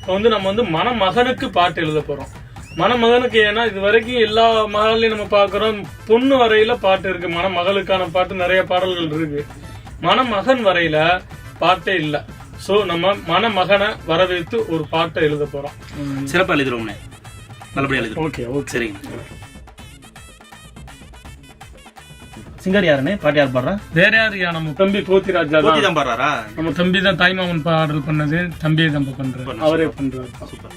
இப்போ நம்ம மணமகனுக்கு பாட்டு எழுத போறோம். மணமகனுக்கு ஏன்னா இது வரைக்கும் எல்லா மகாலையும் நம்ம பாக்குறோம், பொண்ணு வரையில பாட்டு இருக்கு, மணமகளுக்கான பாட்டு நிறைய பாடல்கள் இருக்கு. மணமகன் வரையில பாட்டே இல்ல. சோ நம்ம மணமகனை வரவேற்று ஒரு பாட்டை எழுத போறோம். சிறப்பா எழுதுறோம், நல்லபடியா எழுதுறோம். ஓகே ஓகே சரிங்க. சிங்கர் யாருன்னு பாட்டு யார் பாடுறா? வேற யாருயா? நம்ம தம்பி கோத்திராஜா தான் பாடுறாரா? நம்ம தம்பி தான் தாய்மாமன் பாடல் பண்ணது, தம்பியை தான் பண்றாரு, அவரே பண்றாரு. சூப்பர்.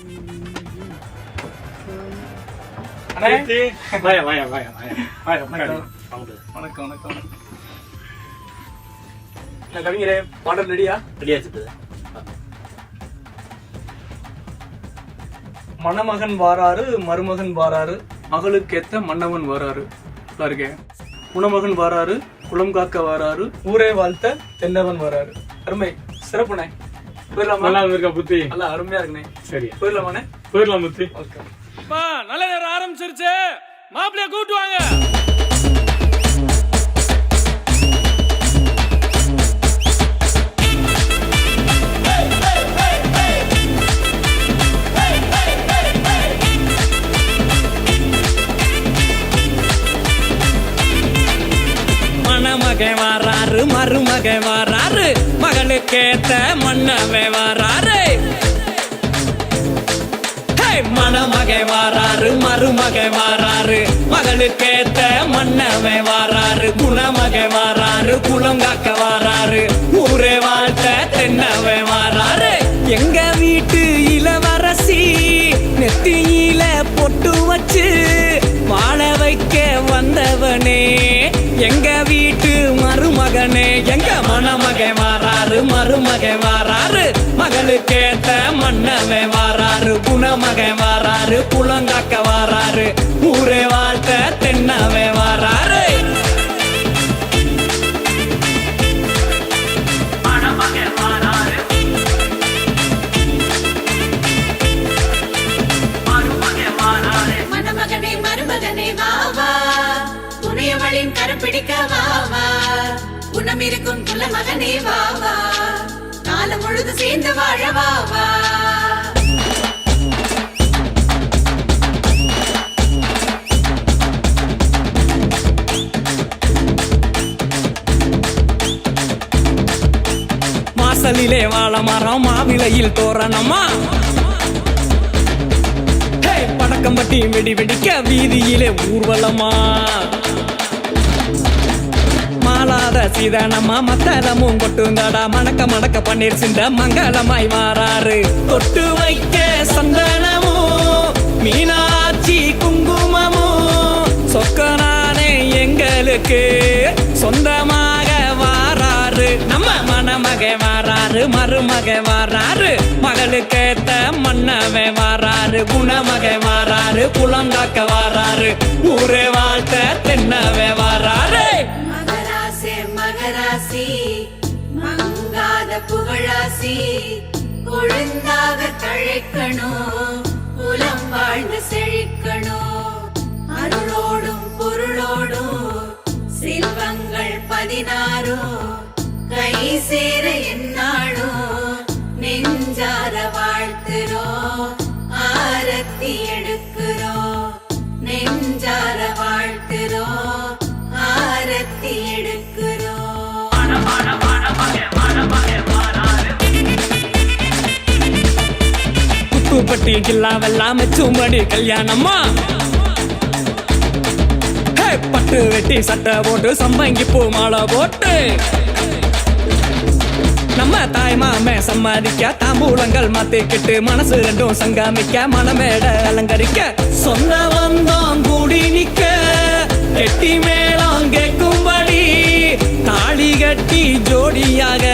வணக்கம் வணக்கம். கவிஞரே, பாடல் ரெடியா? ரெடியாச்சு. மணமகன் வாராரு, மருமகன் வாராரு, மகளுக்கேத்த மன்னவன் வாராரு. இருக்கேன். குணமகன் வாராரு, குளம் காக்க வாராரு, ஊரே வாழ்த்த தென்னவன் வராரு. அருமை, சிறப்புனே. போயிடலாமா? நல்லா இருக்கா புத்தி? நல்லா அருமையா இருக்குனே. சரி, போயிடலாமாண்ணே? போயிடலாம் புத்தி. ஓகே. நல்ல நேரம் ஆரம்பிச்சிருச்சு, மாப்பிள்ளைய கூட்டு வாங்க. மணமகன் வாராரு, மருமகன் வாராரு, மகளுக்கேத்த மன்னவே வாராரு. மணமகன் வாராரு, மருமகன் வாராரு, மகளுக்கேத்த மன்னவே வாராரு. குணமகன் வாராரு, குளம் காக்க வாராரு, ஊரே வாழ்த்த தென்னவே வாராரு. எங்க வீட்டு இளவரசி நெத்தியில பொட்டு வச்சு வாழ வைக்க வந்தவனே, எங்க வீட்டு மருமகனே. எங்க மணமகன் வாராரு, மருமகன் வாராரு, மகளுக்கேத்த மன்னவே வாராரு. குணமகன் வாராரு, குளங்காக்க வாராரு, ஊரே வாழ்த்த தென்னவே வாராரு. மணமகன் வாராரு, மருமகன் வாராரு. மணமகனே மருமகனே வாவா, துணையவளின் கரம் பிடிக்க வாவா, குணம் இருக்கும் குலமகனே வாவா, காலம் முழுது சேர்ந்து வாழ வாவா. வாசலிலே வாழ மரம், மாவிலையில் தோரணமா, படக்கம் பட்டி வெடி வெடிக்க வீதியிலே ஊர்வலமா, மாலாத சீதனமா மத்தளமும் கொட்டுந்தடா, மணக்க மணக்க பன்னீர் சிந்த மங்களமாய் வாராரு. தொட்டு வைக்க சந்தனமும் மீனாட்சி குங்குமமும் சொக்கனானே எங்களுக்கு சொந்தமாக வாராரு. நம்ம மணமகை வாராரு, மருமகை வாராரு, மகளுக்கேத்த மன்னவே வாராரு. குணமகை வாராரு, குளம் காக்க வாராரு, ஊரே வாழ்த்த தென்னவே வாராரு. மகராசே மகராசி மங்காத புகழாசி, கொழுந்தாக தழைக்கணும், குலம் வாழ்ந்து செழிக்கணும். அருளோடும் பொருளோடும் செல்வங்கள் 16 கை சேர என்னாடும், நெஞ்சார வாழ்த்துறோம், ஆரத்தி எடுக்கிறோம். நெஞ்சார வாழ்த்துறோம், ஆரத்தி எடுக்கிறோம். குத்துப்பட்டி கில்லாவெல்லாம் மெச்சும்படி கல்யாணமா, பட்டு வெட்டி சட்டை போட்டு சம்பங்கி பூ மாலை போட்டு நம்ம தாய் மாமே சம்பாதிக்க தாம்பூலங்கள் மாத்திக்கிட்டு மனசு ரெண்டும் சங்காமிக்க மனமேட அலங்கரிக்க சொந்த வந்தோம் கூடி நிக்க கெட்டி மேளம் கேட்கும்படி தாலி கட்டி ஜோடியாக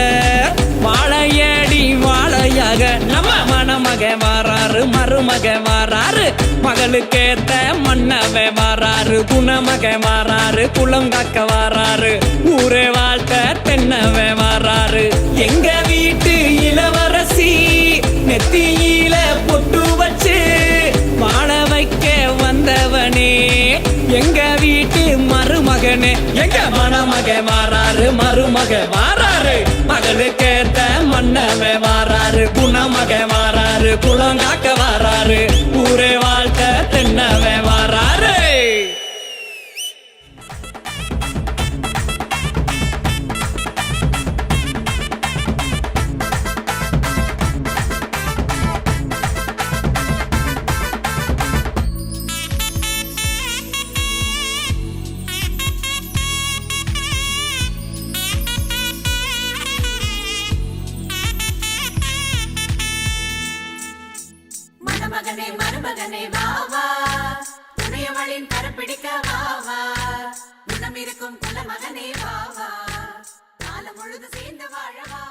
வாழையடி வாழையாக நம்ம மணமகை வாராரு, மருமகை வாராரு, மகளுக்கேத்த மன்னவே வாராரு. குணமகை வாராரு, குளம் காக்க வாராரு, ஊரே வாழ்த்த தென்னவே வாராரு. எங்க வீட்டு இளவரசி நெத்தியில பொட்டு வச்சு வாழ வைக்க வந்தவனே, எங்க வீட்டு மருமகனே. எங்க மணமகை வாராரு, மருமகை வாராரு, மகளுக்கேத்த மன்ன தென்னவே வாராரு குணமக வாராரு குளங்காக்க வாராரு ஊரே வாழ்த்த தென்னவே வாராரு மணமகனே மருமகனே வா வா துணையவளின் கரப்பிடிக்க வா வா குணம் இருக்கும் குலமகனே வா வா காலம் முழுது சேர்ந்து வாழ வா